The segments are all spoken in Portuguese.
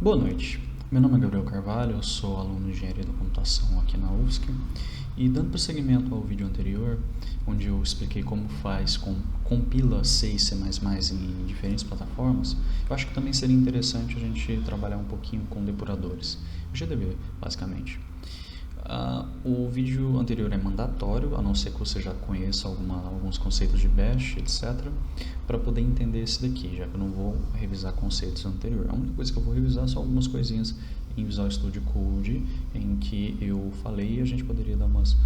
Boa noite, meu nome é Gabriel Carvalho, eu sou aluno de Engenharia da Computação aqui na UFSC e dando prosseguimento ao vídeo anterior, onde eu expliquei como compila C e C++ em diferentes plataformas, eu acho que também seria interessante a gente trabalhar um pouquinho com depuradores, o GDB basicamente. O vídeo anterior é mandatório, a não ser que você já conheça alguns conceitos de Bash, etc., para poder entender esse daqui, já que eu não vou revisar conceitos anteriores. A única coisa que eu vou revisar são algumas coisinhas em Visual Studio Code, em que eu falei e a gente poderia dar umas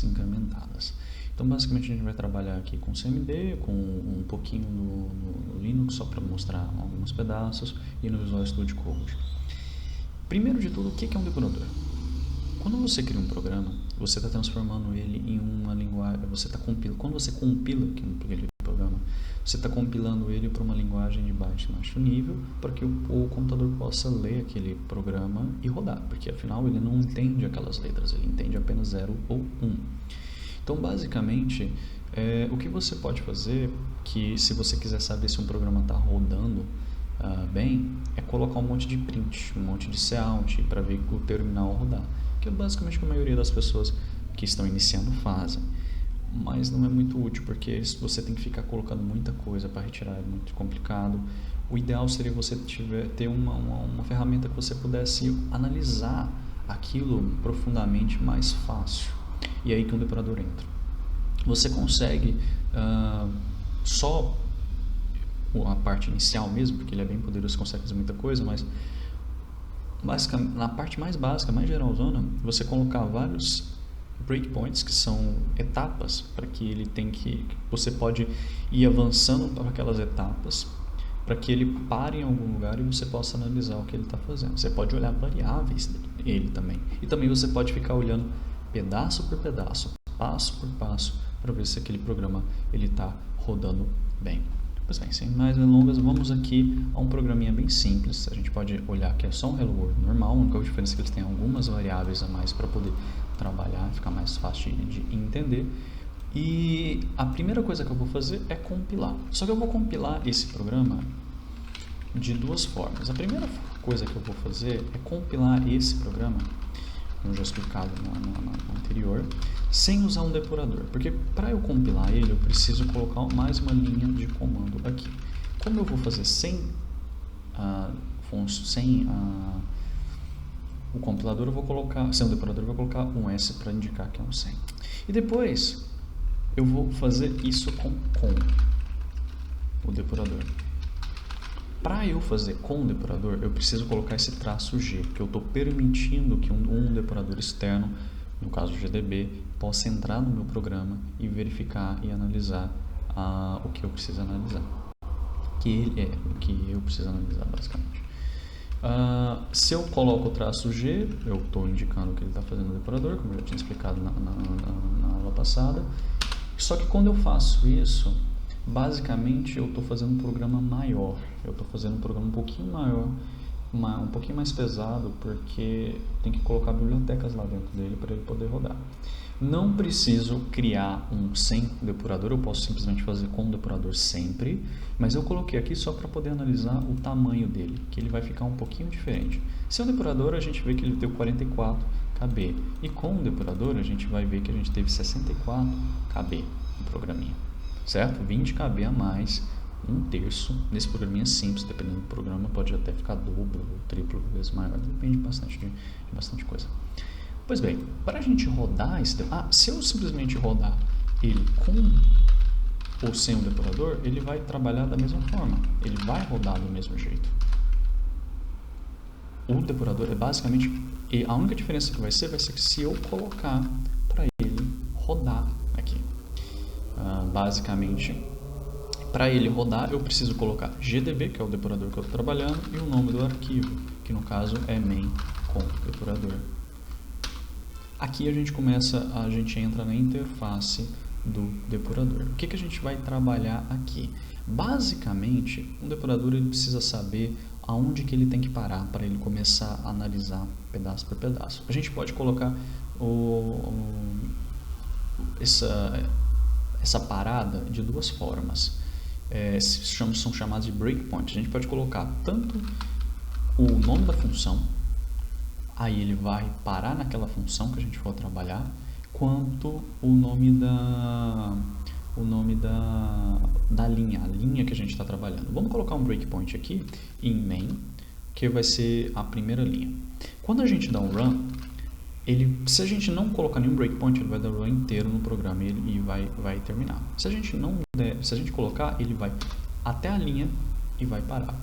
incrementadas. Então, basicamente, a gente vai trabalhar aqui com CMD, com um pouquinho no Linux, só para mostrar alguns pedaços, e no Visual Studio Code. Primeiro de tudo, o que é um depurador? Quando você cria um programa, você está transformando ele em uma linguagem. Quando você compila aquele programa, você está compilando ele para uma linguagem de baixo nível, para que o computador possa ler aquele programa e rodar, porque afinal ele não entende aquelas letras, ele entende apenas 0 ou 1. Então, basicamente, o que você pode fazer, que se você quiser saber se um programa está rodando bem, é colocar um monte de print, um monte de cout para ver o terminal rodar, que é basicamente o que a maioria das pessoas que estão iniciando fazem, mas não é muito útil, porque você tem que ficar colocando muita coisa para retirar, é muito complicado. O ideal seria você ter uma ferramenta que você pudesse analisar aquilo profundamente mais fácil, e é aí que um depurador entra. Você consegue só a parte inicial mesmo, porque ele é bem poderoso, consegue fazer muita coisa, mas na parte mais básica, mais geralzona, você colocar vários breakpoints, que são etapas, para que você pode ir avançando para aquelas etapas, para que ele pare em algum lugar e você possa analisar o que ele está fazendo. Você pode olhar variáveis dele também, e também você pode ficar olhando pedaço por pedaço, passo por passo, para ver se aquele programa está rodando bem. Pois bem, sem mais delongas, vamos aqui a um programinha bem simples. A gente pode olhar que é só um Hello World normal, a única diferença é que eles têm algumas variáveis a mais para poder trabalhar, ficar mais fácil de entender. E a primeira coisa que eu vou fazer é compilar. Só que eu vou compilar esse programa de duas formas. A primeira coisa que eu vou fazer é compilar esse programa, como já explicado no anterior, sem usar um depurador, porque para eu compilar ele eu preciso colocar mais uma linha de comando aqui. Como eu vou fazer sem o compilador, eu vou colocar, sem o depurador, eu vou colocar um S para indicar que é um sem. E depois eu vou fazer isso com o depurador. Para eu fazer com o depurador, eu preciso colocar esse traço G, que eu estou permitindo que um depurador externo, no caso o GDB, possa entrar no meu programa e verificar e analisar o que eu preciso analisar. O que eu preciso analisar, basicamente. Se eu coloco o traço G, eu estou indicando o que ele está fazendo no depurador, como eu já tinha explicado na aula passada. Só que quando eu faço isso, basicamente eu estou fazendo um programa maior, eu estou fazendo um programa um pouquinho maior, um pouquinho mais pesado, porque tem que colocar bibliotecas lá dentro dele para ele poder rodar. Não preciso criar um sem depurador, eu posso simplesmente fazer com o depurador sempre, mas eu coloquei aqui só para poder analisar o tamanho dele, que ele vai ficar um pouquinho diferente. Sem o depurador a gente vê que ele deu 44 KB, e com o depurador a gente vai ver que a gente teve 64 KB no programinha. Certo? 20 KB a mais, um terço, nesse programinha simples, dependendo do programa, pode até ficar dobro ou triplo vezes maior, depende bastante de bastante coisa. Pois bem, para a gente rodar se eu simplesmente rodar ele com ou sem o depurador, ele vai trabalhar da mesma forma, ele vai rodar do mesmo jeito. O depurador é basicamente, a única diferença que vai ser que se eu colocar para ele rodar aqui. Basicamente, para ele rodar eu preciso colocar GDB, que é o depurador que eu estou trabalhando, e o nome do arquivo, que no caso é main com depurador. Aqui a gente entra na interface do depurador. O que a gente vai trabalhar aqui? Basicamente, um depurador ele precisa saber aonde que ele tem que parar para ele começar a analisar pedaço por pedaço. A gente pode colocar essa parada de duas formas. São chamados de breakpoints. A gente pode colocar tanto o nome da função, aí ele vai parar naquela função que a gente for trabalhar, quanto o nome da linha, a linha que a gente está trabalhando. Vamos colocar um breakpoint aqui em main, que vai ser a primeira linha. Quando a gente dá um run, se a gente não colocar nenhum breakpoint, ele vai dar o run inteiro no programa e vai terminar. Se a gente colocar, ele vai até a linha e vai parar.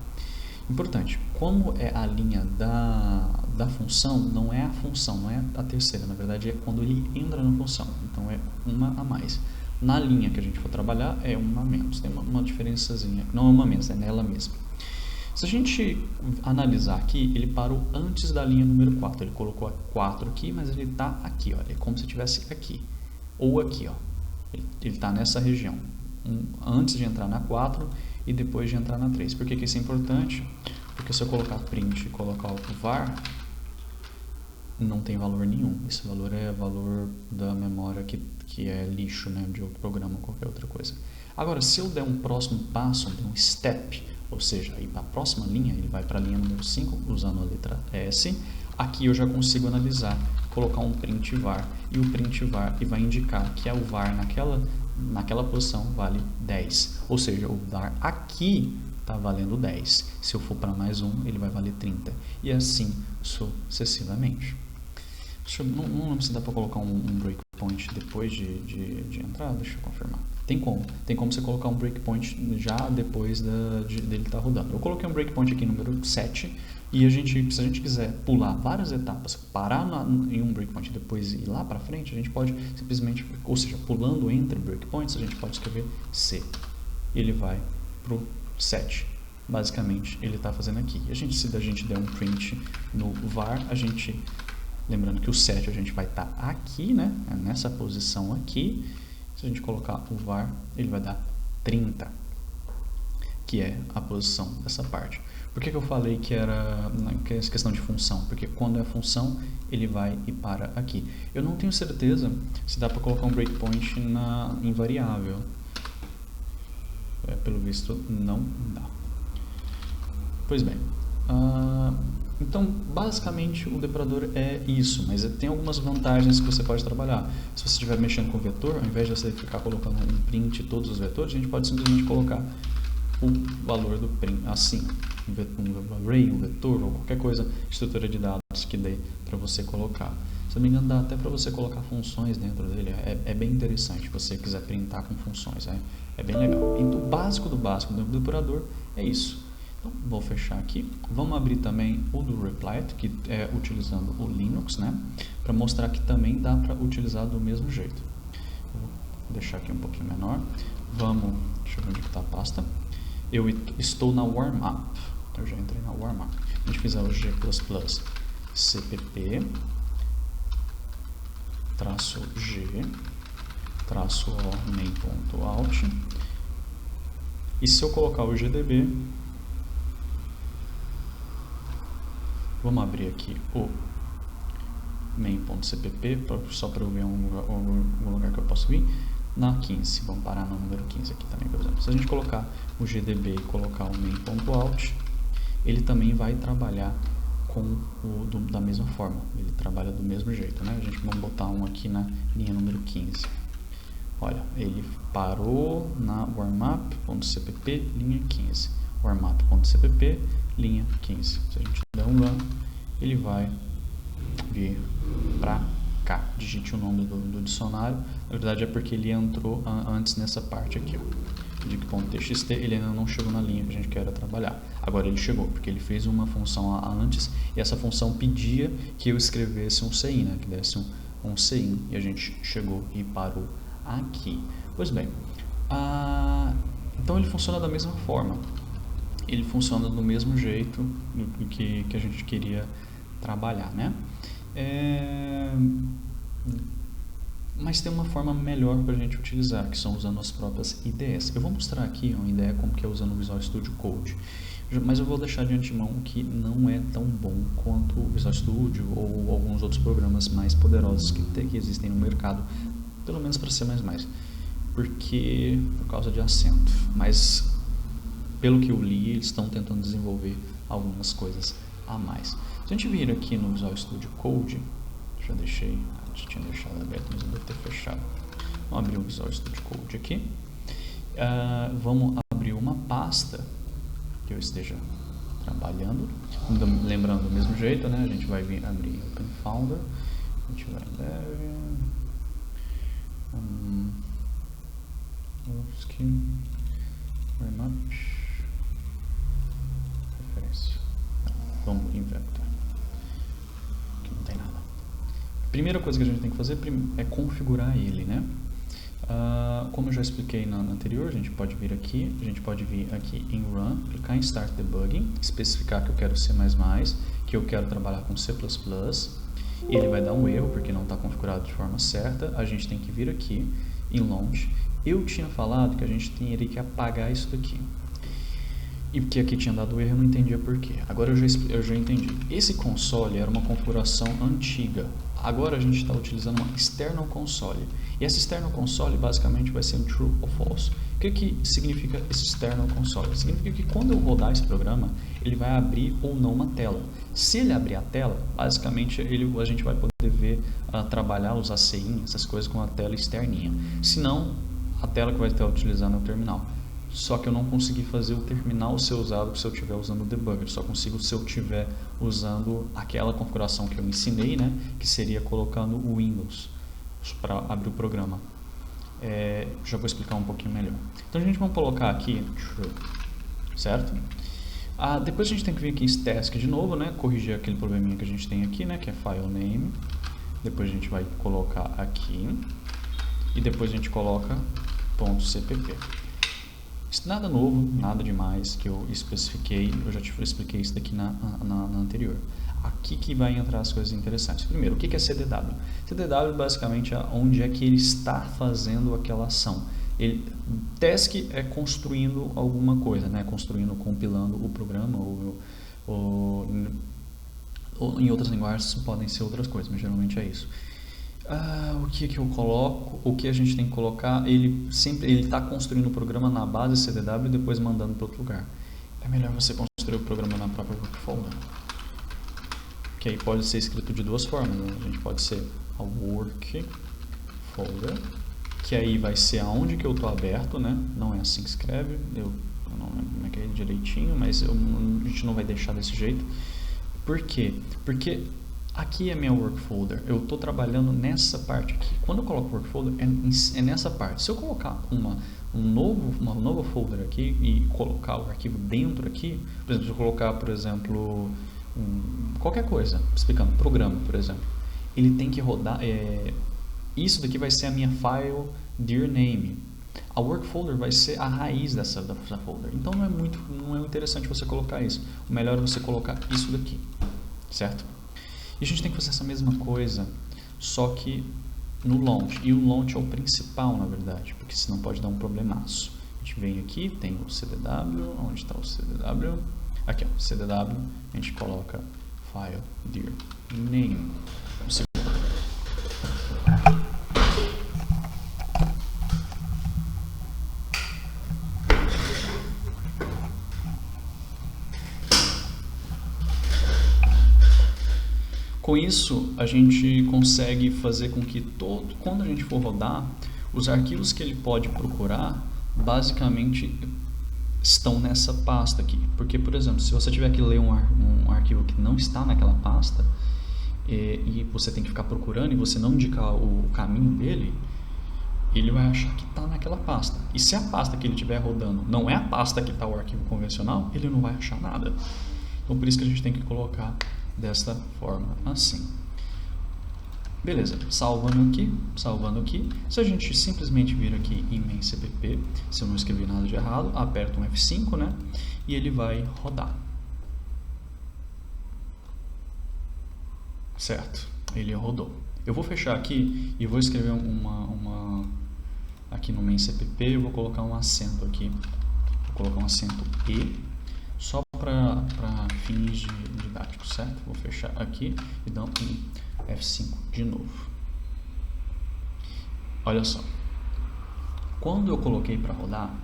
Importante, como é a linha da função, não é a função, não é a terceira, na verdade é quando ele entra na função, então é uma a mais. Na linha que a gente for trabalhar é uma a menos, tem uma diferençazinha, não é uma a menos, é nela mesma. Se a gente analisar aqui, ele parou antes da linha número 4, ele colocou a 4 aqui, mas ele está aqui, ó, é como se estivesse aqui, ou aqui, ó. Ele está nessa região, antes de entrar na 4 e depois de entrar na 3. Por que isso é importante? Porque se eu colocar print e colocar o var, não tem valor nenhum. Esse valor é valor da memória que é lixo, né, de outro programa ou qualquer outra coisa. Agora, se eu der um próximo passo, um step, ou seja, ir para a próxima linha, ele vai para a linha número 5, usando a letra S, aqui eu já consigo analisar, colocar um print var, e o print var e vai indicar que o var naquela posição vale 10, ou seja, o var aqui está valendo 10, se eu for para mais um, ele vai valer 30, e assim sucessivamente. Não lembro se dá para colocar um breakpoint depois de entrar, deixa eu confirmar. Tem como você colocar um breakpoint já depois dele estar rodando. Eu coloquei um breakpoint aqui número 7 e se a gente quiser pular várias etapas, parar em um breakpoint e depois ir lá para frente, a gente pode simplesmente, ou seja, pulando entre breakpoints, a gente pode escrever C. Ele vai para o 7. Basicamente, ele está fazendo aqui. Se a gente der um print no var, lembrando que o 7 a gente vai estar aqui, né? Nessa posição aqui. Se a gente colocar o var, ele vai dar 30, que é a posição dessa parte. Por que eu falei que era essa questão de função? Porque quando é função, ele vai e para aqui. Eu não tenho certeza se dá para colocar um breakpoint em variável. Pelo visto, não dá. Pois bem. Então, basicamente, o depurador é isso, mas tem algumas vantagens que você pode trabalhar. Se você estiver mexendo com o vetor, ao invés de você ficar colocando um print todos os vetores, a gente pode simplesmente colocar o valor do print, assim, um array, um vetor, ou qualquer coisa, estrutura de dados que dê para você colocar. Se não me engano, dá até para você colocar funções dentro dele, é bem interessante, se você quiser printar com funções, é bem legal. Então, o básico do depurador é isso. Então, vou fechar aqui. Vamos abrir também o do Replit, que é utilizando o Linux, né? Para mostrar que também dá para utilizar do mesmo jeito. Vou deixar aqui um pouquinho menor. Deixa eu ver onde está a pasta. Eu estou na warm-up. Eu já entrei na warm-up. A gente fizer o G++ cpp -g -o main.out. E se eu colocar o GDB, vamos abrir aqui o main.cpp, só para eu ver algum lugar que eu posso vir. Na 15, vamos parar no número 15 aqui também, por exemplo. Se a gente colocar o GDB e colocar o main.out, ele também vai trabalhar da mesma forma. Ele trabalha do mesmo jeito, né? Vamos botar um aqui na linha número 15. Olha, ele parou na warmup.cpp, linha 15. Warmup.cpp, linha 15. Se a gente der um run, ele vai vir para cá. Digite o nome do dicionário. Na verdade é porque ele entrou antes nessa parte aqui, ó. Dict.txt, ele ainda não chegou na linha que a gente quer trabalhar. Agora ele chegou, porque ele fez uma função antes e essa função pedia que eu escrevesse um CIN, né? Que desse um CIN, e a gente chegou e parou aqui. Pois bem, então ele funciona da mesma forma. Ele funciona do mesmo jeito do que a gente queria trabalhar, né? Mas tem uma forma melhor para a gente utilizar, que são usando as próprias IDEs. Eu vou mostrar aqui uma ideia como que é usando o Visual Studio Code, mas eu vou deixar de antemão que não é tão bom quanto o Visual Studio ou alguns outros programas mais poderosos que existem no mercado, pelo menos para C++, por causa de acento. Mas pelo que eu li, eles estão tentando desenvolver algumas coisas a mais. Se a gente vir aqui no Visual Studio Code, já tinha deixado aberto, mas eu devo ter fechado. Vamos abrir o Visual Studio Code aqui. Vamos abrir uma pasta que eu esteja trabalhando. Lembrando do mesmo jeito, né? A gente vai vir abrir Open Folder. A gente vai remap referência. Vamos em vector. Aqui não tem nada. Primeira coisa que a gente tem que fazer é configurar ele, né? Como eu já expliquei na anterior, a gente pode vir aqui em Run, clicar em Start Debugging, especificar que eu quero C++, que eu quero trabalhar com C++, ele vai dar um erro porque não está configurado de forma certa, a gente tem que vir aqui em Launch. Eu tinha falado que a gente teria que apagar isso daqui, e porque aqui tinha dado erro, eu não entendia por quê. Agora eu já entendi. Esse console era uma configuração antiga. Agora a gente está utilizando uma external console. E essa external console basicamente vai ser um true ou false. O que significa esse external console? Significa que quando eu rodar esse programa, ele vai abrir ou não uma tela. Se ele abrir a tela, basicamente a gente vai poder ver, trabalhar, usar CI, essas coisas com a tela externinha. Se não, a tela que vai estar utilizando é o terminal. Só que eu não consegui fazer o terminal ser usado se eu estiver usando o debugger, só consigo se eu estiver usando aquela configuração que eu ensinei, né, que seria colocando o Windows para abrir o programa. Já vou explicar um pouquinho melhor. Então a gente vai colocar aqui true, certo? Depois a gente tem que vir aqui em task de novo, né, corrigir aquele probleminha que a gente tem aqui, né, que é file name. Depois a gente vai colocar aqui e depois a gente coloca .cpp. Nada novo, nada demais que eu especifiquei, eu já te expliquei isso daqui na anterior. Aqui que vai entrar as coisas interessantes. Primeiro, o que é CDW? CDW basicamente é onde é que ele está fazendo aquela ação. Task é construindo alguma coisa, né? Compilando o programa, ou em outras linguagens podem ser outras coisas, mas geralmente é isso. O que eu coloco, o que a gente tem que colocar, ele está construindo o programa na base CDW e depois mandando para outro lugar. É melhor você construir o programa na própria workfolder, que aí pode ser escrito de duas formas, né? A gente pode ser a workfolder, que aí vai ser aonde que eu estou aberto, né? Não é assim que escreve, eu não lembro como é que é direitinho, mas a gente não vai deixar desse jeito. Por quê? Porque aqui é minha workfolder, eu estou trabalhando nessa parte aqui. Quando eu coloco workfolder, é nessa parte. Se eu colocar uma nova folder aqui e colocar o arquivo dentro aqui, por exemplo, se eu colocar, por exemplo, qualquer coisa, explicando, programa, por exemplo, ele tem que rodar, isso daqui vai ser a minha file dir name. A workfolder vai ser a raiz dessa folder. Então não é interessante você colocar isso. O melhor é você colocar isso daqui, certo? E a gente tem que fazer essa mesma coisa, só que no launch. E o launch é o principal, na verdade, porque senão pode dar um problemaço. A gente vem aqui, tem o CDW, onde está o CDW? Aqui, ó, CDW, a gente coloca file dir name. Com isso, a gente consegue fazer com que quando a gente for rodar, os arquivos que ele pode procurar, basicamente, estão nessa pasta aqui. Porque, por exemplo, se você tiver que ler um arquivo que não está naquela pasta, e você tem que ficar procurando e você não indicar o caminho dele, ele vai achar que está naquela pasta. E se a pasta que ele estiver rodando não é a pasta que está o arquivo convencional, ele não vai achar nada. Então, por isso que a gente tem que colocar desta forma, assim. Beleza, salvando aqui. Se a gente simplesmente vir aqui em main cpp, se eu não escrevi nada de errado, aperta um F5, né? E ele vai rodar. Certo, ele rodou. Eu vou fechar aqui e vou escrever aqui no main cpp, eu vou colocar um acento aqui. Vou colocar um acento E, só para fins didáticos, certo? Vou fechar aqui e dar um F5 de novo. Olha só. Quando eu coloquei para rodar,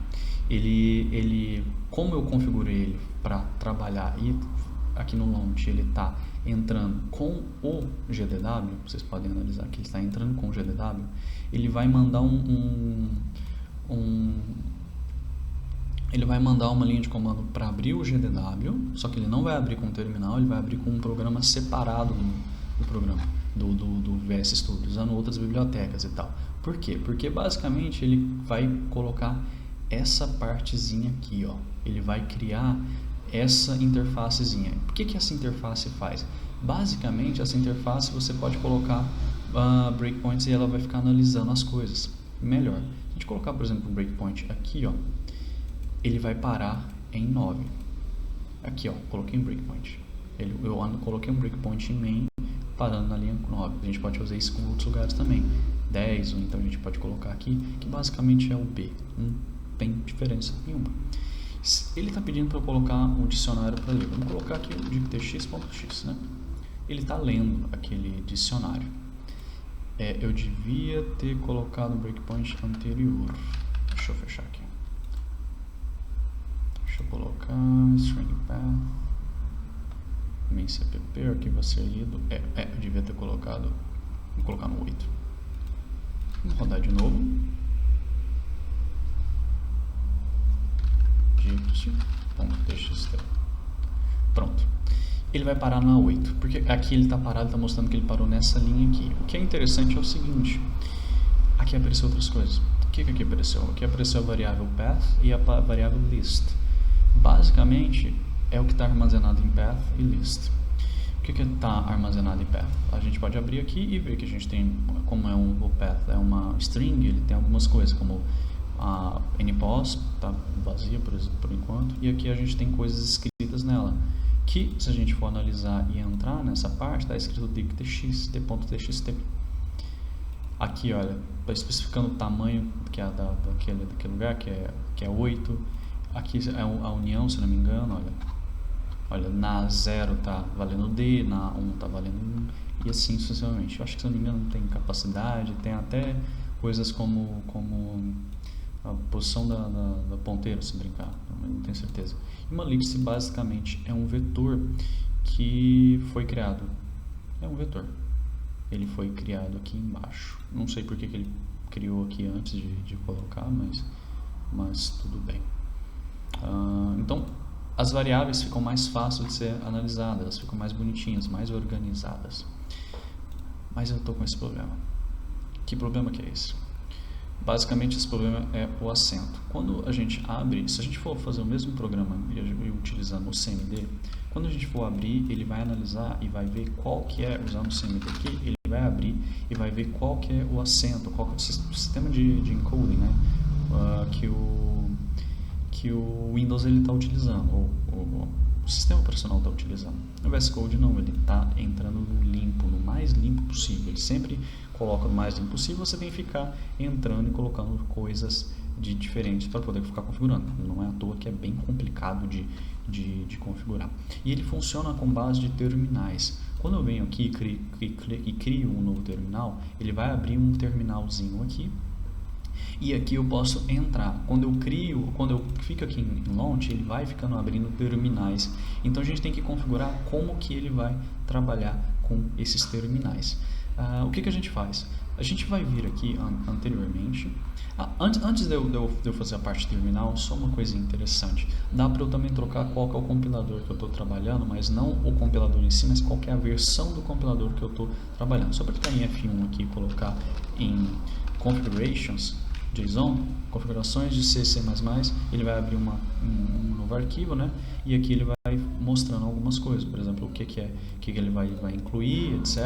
como eu configurei ele para trabalhar e aqui no launch ele está entrando com o GDW, vocês podem analisar que ele está entrando com o GDW, ele vai mandar ele vai mandar uma linha de comando para abrir o GDW, só que ele não vai abrir com o terminal, ele vai abrir com um programa separado do programa, do VS Studio, usando outras bibliotecas e tal. Por quê? Porque basicamente ele vai colocar essa partezinha aqui, ó. Ele vai criar essa interfacezinha. O que essa interface faz? Basicamente, essa interface você pode colocar breakpoints e ela vai ficar analisando as coisas. Melhor, se a gente colocar, por exemplo, um breakpoint aqui, ó, ele vai parar em 9. Aqui, ó, coloquei um breakpoint. Eu coloquei um breakpoint em main parando na linha 9. A gente pode fazer isso com outros lugares também. 10, ou então a gente pode colocar aqui, que basicamente é o B. Não tem diferença nenhuma. Ele está pedindo para eu colocar um dicionário para ler. Vamos colocar aqui o dictx.x, né? Ele está lendo aquele dicionário. Eu devia ter colocado o breakpoint anterior. Deixa eu fechar aqui. Deixa eu colocar string path, main cpp, arquivo a ser lido. Eu devia ter colocado. Vou colocar no 8. Vamos rodar de novo. Dict.txt. Pronto. Ele vai parar na 8, porque aqui ele está parado, está mostrando que ele parou nessa linha aqui. O que é interessante é o seguinte: aqui apareceu outras coisas. O que aqui apareceu? Aqui apareceu a variável path e a variável list. Basicamente é o que está armazenado em path e list. O que está armazenado em path? A gente pode abrir aqui e ver que a gente tem, como o path é uma string, ele tem algumas coisas como a npos, está vazia por enquanto, e aqui a gente tem coisas escritas nela, que se a gente for analisar e entrar nessa parte, está escrito dict.txt. Aqui, olha, está especificando o tamanho que é daquele lugar, que é 8. Aqui é a união, se não me engano, olha, na 0 está valendo D, na 1 está valendo 1, e assim sucessivamente. Eu acho que, se não me engano, tem capacidade, tem até coisas como a posição da ponteira, se brincar, não tenho certeza. E uma list basicamente é um vetor que foi criado. É um vetor. Ele foi criado aqui embaixo. Não sei porque que ele criou aqui antes de colocar, mas tudo bem. Então, as variáveis ficam mais fáceis de ser analisadas, elas ficam mais bonitinhas, mais organizadas. Mas eu estou com esse problema. Que problema que é esse? Basicamente, esse problema é o acento. Quando a gente abre, se a gente for fazer o mesmo programa utilizando o CMD, quando a gente for abrir, ele vai analisar e vai ver qual que é, usando o CMD aqui, ele vai abrir e vai ver qual que é o acento, qual que é o sistema de encoding, né, que o Windows está utilizando, ou o sistema operacional está utilizando. O VS Code não, ele está entrando no limpo, no mais limpo possível. Ele sempre coloca no mais limpo possível, você tem que ficar entrando e colocando coisas diferentes para poder ficar configurando. Não é à toa que é bem complicado de configurar. E ele funciona com base de terminais. Quando eu venho aqui e crio um novo terminal, ele vai abrir um terminalzinho aqui. E aqui eu posso entrar. Quando eu fico aqui em Launch, ele vai ficando abrindo terminais. Então a gente tem que configurar como que ele vai trabalhar com esses terminais. O que a gente faz? A gente vai vir aqui anteriormente. Antes de eu fazer a parte terminal, só uma coisa interessante. Dá para eu também trocar qual que é o compilador que eu estou trabalhando, mas não o compilador em si, mas qual que é a versão do compilador que eu estou trabalhando. Só para clicar em F1 aqui e colocar em Configurations, JSON, configurações de C++, ele vai abrir um novo arquivo, né? E aqui ele vai mostrando algumas coisas, por exemplo, o que ele vai incluir, etc.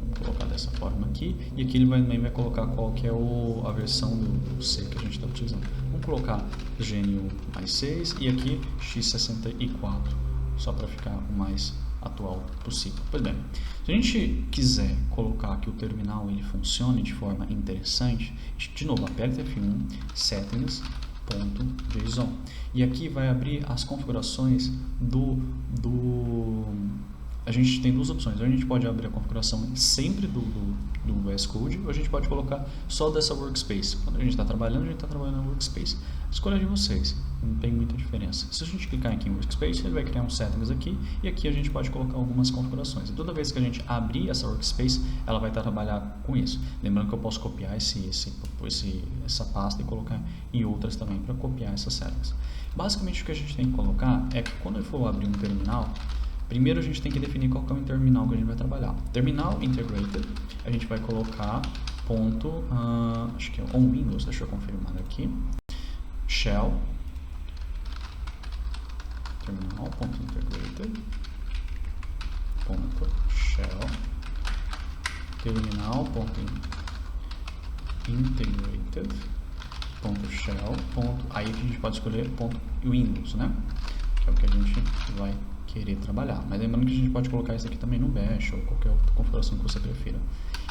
Vou colocar dessa forma aqui, e aqui ele também vai colocar qual que é a versão do C que a gente está utilizando. Vamos colocar GNU mais 6 e aqui x64, só para ficar o mais atual possível. Pois bem, se a gente quiser colocar que o terminal ele funcione de forma interessante, de novo, aperta F1, settings.json, e aqui vai abrir as configurações a gente tem duas opções. A gente pode abrir a configuração sempre do VS Code, ou a gente pode colocar só dessa workspace. Quando a gente está trabalhando na workspace. Escolha de vocês, não tem muita diferença. Se a gente clicar aqui em workspace, ele vai criar uns settings aqui, e aqui a gente pode colocar algumas configurações. E toda vez que a gente abrir essa workspace, ela vai trabalhar com isso. Lembrando que eu posso copiar essa pasta e colocar em outras também para copiar essas settings. Basicamente o que a gente tem que colocar é que quando eu for abrir um terminal, primeiro a gente tem que definir qual que é o terminal que a gente vai trabalhar. Terminal integrated, a gente vai colocar ponto, acho que é on Windows, deixa eu confirmar aqui, shell, terminal.integrated, shell, terminal.integrated, shell, aí a gente pode escolher Windows, né? Que é o que a gente vai querer trabalhar. Mas lembrando que a gente pode colocar isso aqui também no Bash ou qualquer outra configuração que você prefira.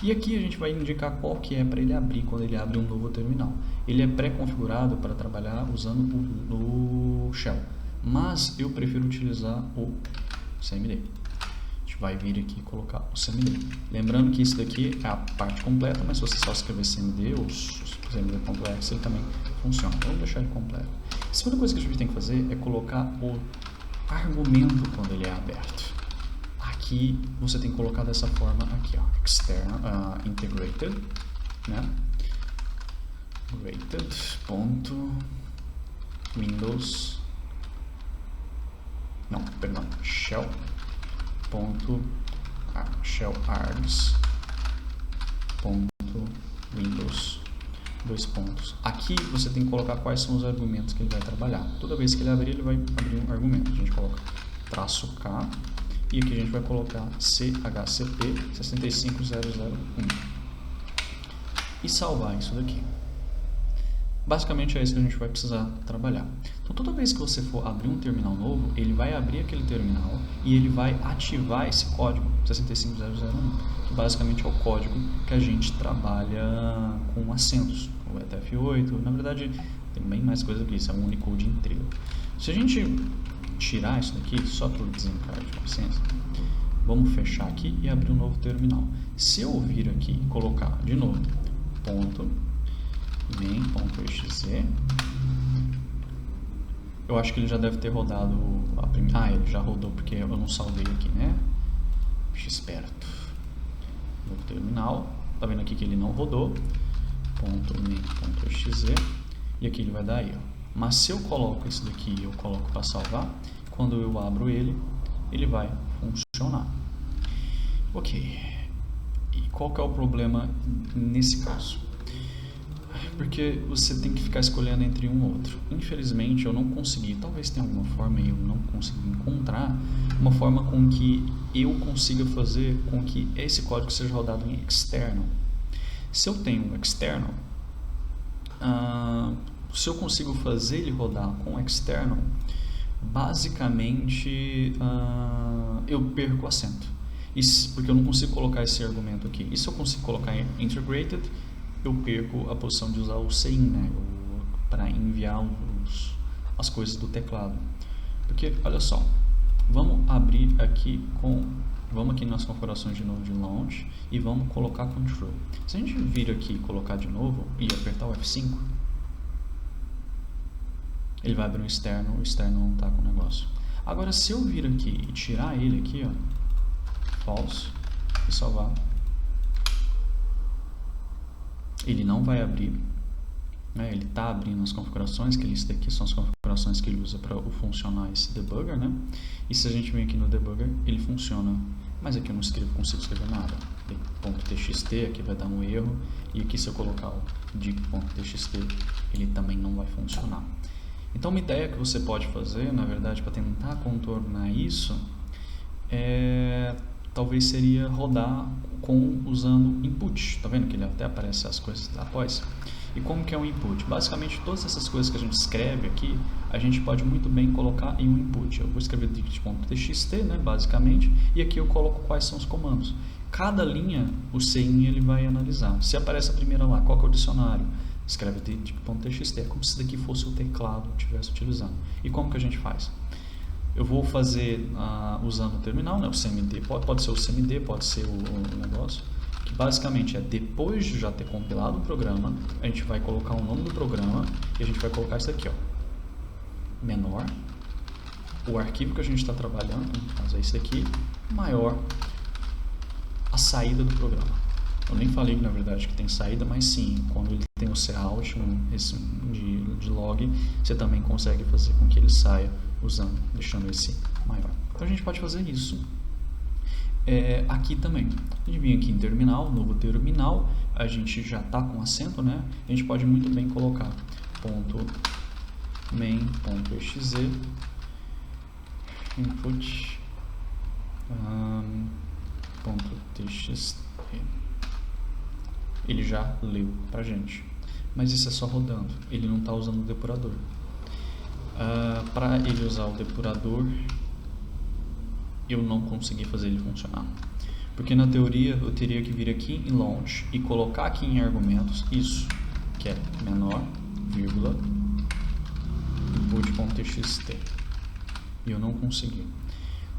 E aqui a gente vai indicar qual que é para ele abrir quando ele abre um novo terminal. Ele é pré-configurado para trabalhar usando o Shell, mas eu prefiro utilizar o CMD. A gente vai vir aqui e colocar o CMD. Lembrando que isso daqui é a parte completa, mas se você só escrever CMD ou CMD.exe, ele também funciona. Vamos deixar ele completo. A segunda coisa que a gente tem que fazer é colocar o argumento quando ele é aberto. Aqui você tem que colocar dessa forma aqui, ó, external integrated, né? Windows, não, perdão, shell args Windows, dois pontos. Aqui você tem que colocar quais são os argumentos que ele vai trabalhar. Toda vez que ele abrir, ele vai abrir um argumento. A gente coloca -k e aqui a gente vai colocar chcp 65001 e salvar isso daqui. Basicamente é isso que a gente vai precisar trabalhar. Então toda vez que você for abrir um terminal novo, ele vai abrir aquele terminal e ele vai ativar esse código 65001, que basicamente é o código que a gente trabalha com acentos, o ETF8. Na verdade tem bem mais coisa que isso, é um Unicode inteiro. Se a gente tirar isso daqui, só por desencargo de licença, vamos fechar aqui e abrir um novo terminal. Se eu vir aqui e colocar de novo main.exe, eu acho que ele já deve ter rodado a primeira. Ele já rodou porque eu não salvei aqui, né? Esperto. Novo terminal, tá vendo aqui que ele não rodou. .main.exe, e aqui ele vai dar aí, ó. Mas se eu coloco isso daqui e eu coloco para salvar, quando eu abro ele, ele vai funcionar. Ok. E qual que é o problema nesse caso? Porque você tem que ficar escolhendo entre um ou outro. Infelizmente eu não consegui, talvez tenha alguma forma, eu não consegui encontrar uma forma com que eu consiga fazer com que esse código seja rodado em external. Se eu tenho um external, se eu consigo fazer ele rodar com external, basicamente eu perco o acento. Isso, porque eu não consigo colocar esse argumento aqui. E se eu consigo colocar em integrated, eu perco a posição de usar o CIN, né, para enviar as coisas do teclado. Porque, olha só, vamos abrir aqui vamos aqui nas configurações de novo de launch e vamos colocar control. Se a gente vir aqui e colocar de novo e apertar o F5, ele vai abrir o externo não está com o negócio. Agora, se eu vir aqui e tirar ele aqui, ó, false, e salvar, ele não vai abrir, né? Ele está abrindo as configurações, que isso daqui são as configurações que ele usa para funcionar esse debugger, né? E se a gente vir aqui no debugger, ele funciona, mas aqui eu não consigo escrever nada. .txt, aqui vai dar um erro, e aqui se eu colocar o dict.txt, ele também não vai funcionar. Então uma ideia que você pode fazer, na verdade, para tentar contornar isso, talvez seria rodar usando input. Tá vendo que ele até aparece as coisas após? E como que é um input? Basicamente todas essas coisas que a gente escreve aqui, a gente pode muito bem colocar em um input. Eu vou escrever dict.txt, né, basicamente, e aqui eu coloco quais são os comandos. Cada linha, o CIN ele vai analisar. Se aparece a primeira lá, qual que é o dicionário? Escreve dict.txt, é como se isso daqui fosse o teclado que estivesse utilizando. E como que a gente faz? Eu vou fazer usando o terminal, né, o CMD, pode ser o CMD, pode ser o negócio, que Basicamente depois de já ter compilado o programa, a gente vai colocar o nome do programa e a gente vai colocar isso aqui, ó, menor, o arquivo que a gente está trabalhando, no caso é esse aqui, maior a saída do programa. Eu nem falei na verdade que tem saída, mas sim, quando ele tem o cout de log, você também consegue fazer com que ele saia usando, deixando esse maior. Então a gente pode fazer isso aqui também. A gente vem aqui em terminal, novo terminal, a gente já está com acento, né? A gente pode muito bem colocar .main.exe input .txt. Ele já leu pra gente, mas isso é só rodando, ele não está usando o depurador. Para ele usar o depurador, eu não consegui fazer ele funcionar, porque na teoria eu teria que vir aqui em launch e colocar aqui em argumentos isso, que é menor, vírgula, input.txt, e eu não consegui.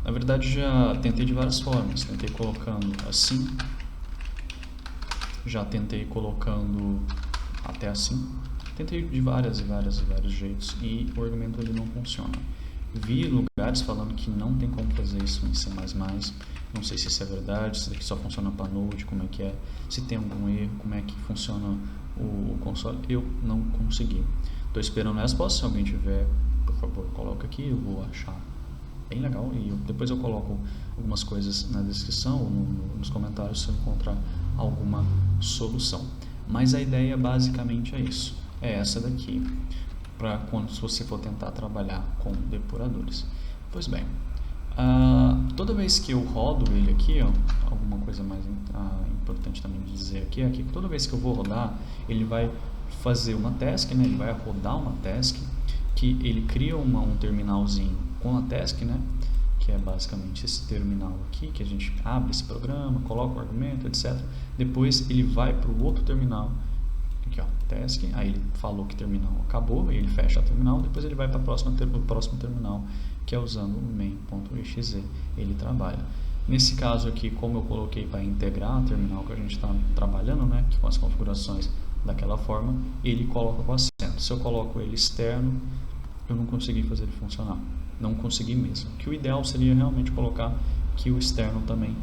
Na verdade já tentei de várias formas, tentei colocando assim, já tentei colocando até assim, tentei de vários jeitos e o argumento ele não funciona. Vi lugares falando que não tem como fazer isso em C++, não sei se isso é verdade, se aqui só funciona para Node, como é que é, se tem algum erro, como é que funciona o console, eu não consegui. Estou esperando a resposta, se alguém tiver, por favor, coloca aqui, eu vou achar bem legal e depois eu coloco algumas coisas na descrição ou nos comentários se eu encontrar alguma solução. Mas a ideia basicamente é isso, é essa daqui, para quando você for tentar trabalhar com depuradores. Pois bem, toda vez que eu rodo ele aqui, ó, alguma coisa mais importante também de dizer aqui é que toda vez que eu vou rodar, ele vai fazer uma task, né? Ele vai rodar uma task, que ele cria um terminalzinho com a task, né? Que é basicamente esse terminal aqui, que a gente abre esse programa, coloca o argumento, etc. Depois ele vai para o outro terminal, aqui ó, task, aí ele falou que terminal acabou, ele fecha a terminal, depois ele vai para o próximo terminal, que é usando o main.exe, ele trabalha. Nesse caso aqui, como eu coloquei para integrar o terminal que a gente está trabalhando, né, com as configurações daquela forma, ele coloca com acento. Se eu coloco ele externo, eu não consegui fazer ele funcionar, não consegui mesmo. Que o ideal seria realmente colocar que o externo também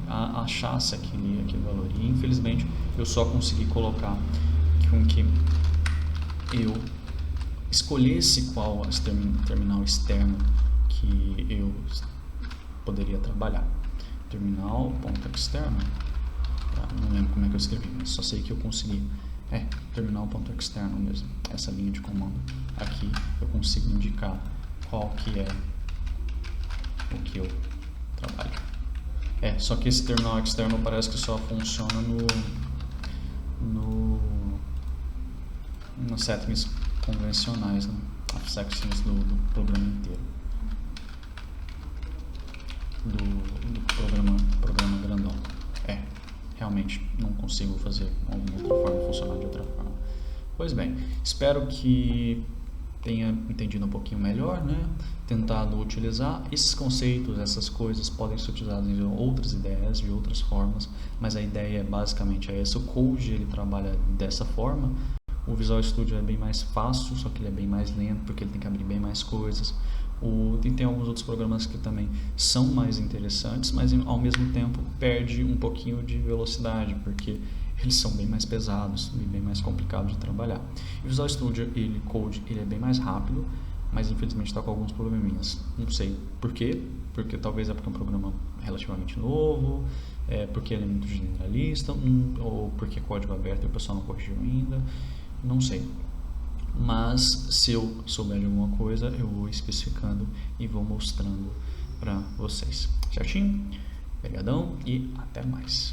achasse aquele valor, e infelizmente eu só consegui colocar com que eu escolhesse qual terminal externo que eu poderia trabalhar. Terminal.externo, não lembro como é que eu escrevi, mas só sei que eu consegui. Terminal.externo mesmo, essa linha de comando aqui eu consigo indicar qual que é o que eu trabalho. Só que esse terminal externo parece que só funciona nas settings convencionais, né? As settings do programa inteiro, do programa grandão. Realmente não consigo fazer alguma outra forma, funcionar de outra forma. Pois bem, espero que tenha entendido um pouquinho melhor, né? Tentado utilizar esses conceitos, essas coisas podem ser utilizadas em outras ideias, de outras formas, mas a ideia basicamente é essa. O Code ele trabalha dessa forma. O Visual Studio é bem mais fácil, só que ele é bem mais lento porque ele tem que abrir bem mais coisas. Tem alguns outros programas que também são mais interessantes, mas ao mesmo tempo perde um pouquinho de velocidade porque eles são bem mais pesados e bem mais complicados de trabalhar. O Visual Studio, Code, ele é bem mais rápido, mas infelizmente está com alguns probleminhas. Não sei por quê, porque talvez é porque é um programa relativamente novo, porque ele é muito generalista, ou porque é código aberto e o pessoal não corrigiu ainda, não sei. Mas se eu souber de alguma coisa, eu vou especificando e vou mostrando para vocês. Certinho? Obrigadão e até mais.